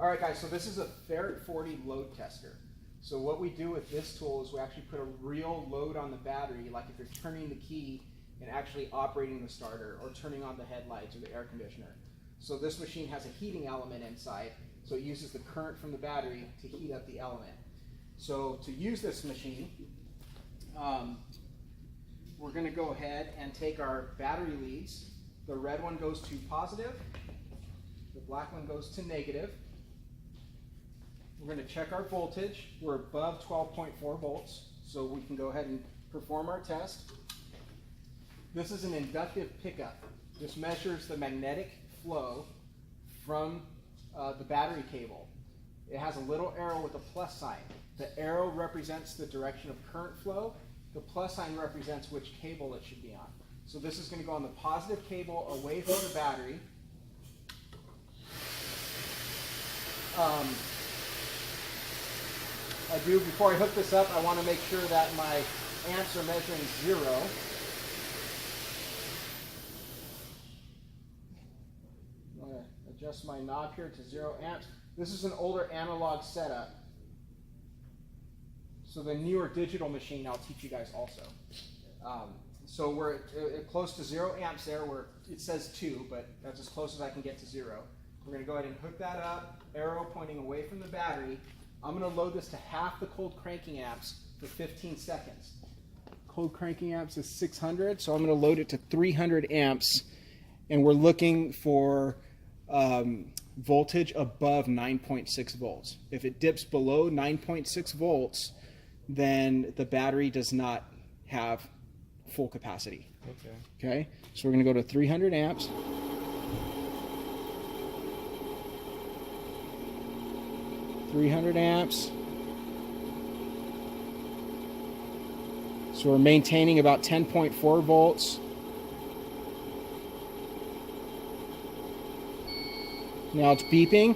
All right, guys, so this is a Ferret 40 load tester. So what we do with this tool is we actually put a real load on the battery, like if you're turning the key and actually operating the starter or turning on the headlights or the air conditioner. So this machine has a heating element inside, so it uses the current from the battery to heat up the element. So to use this machine, we're going to go ahead and take our battery leads. The red one goes to positive, the black one goes to negative. We're going to check our voltage. We're above 12.4 volts, so we can go ahead and perform our test. This is an inductive pickup. This measures the magnetic flow from the battery cable. It has a little arrow with a plus sign. The arrow represents the direction of current flow. The plus sign represents which cable it should be on. So this is going to go on the positive cable away from the battery. Before I hook this up, I want to make sure that my amps are measuring 0. I'm going to adjust my knob here to 0 amps. This is an older analog setup. So the newer digital machine I'll teach you guys also. So we're close to 0 amps there, where it says 2, but that's as close as I can get to 0. We're going to go ahead and hook that up, arrow pointing away from the battery. I'm going to load this to half the cold cranking amps for 15 seconds. Cold cranking amps is 600, so I'm going to load it to 300 amps, and we're looking for voltage above 9.6 volts. If it dips below 9.6 volts, then the battery does not have full capacity. Okay, so we're going to go to 300 amps. So we're maintaining about 10.4 volts. Now it's beeping.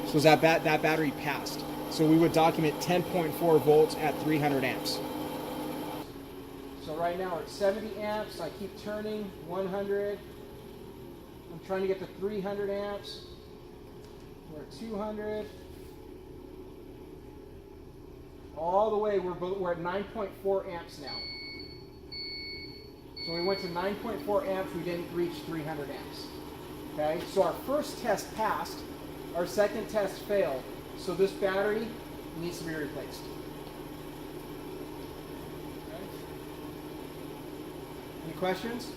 So that battery passed. So we would document 10.4 volts at 300 amps. So right now we're at 70 amps. I keep turning. 100. I'm trying to get to 300 amps. We're at 200. All the way, we're at 9.4 amps now. So we went to 9.4 amps, we didn't reach 300 amps. Okay, so our first test passed, our second test failed. So this battery needs to be replaced. Okay. Any questions?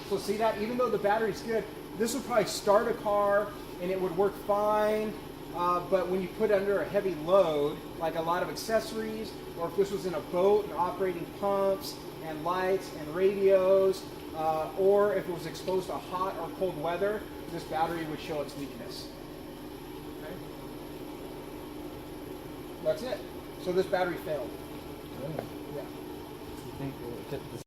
So see that, even though the battery's good, this would probably start a car and it would work fine, but when you put under a heavy load, like a lot of accessories, or if this was in a boat and operating pumps and lights and radios, or if it was exposed to hot or cold weather, this battery would show its weakness. Okay? That's it. So this battery failed. Really? Yeah. You think it will get this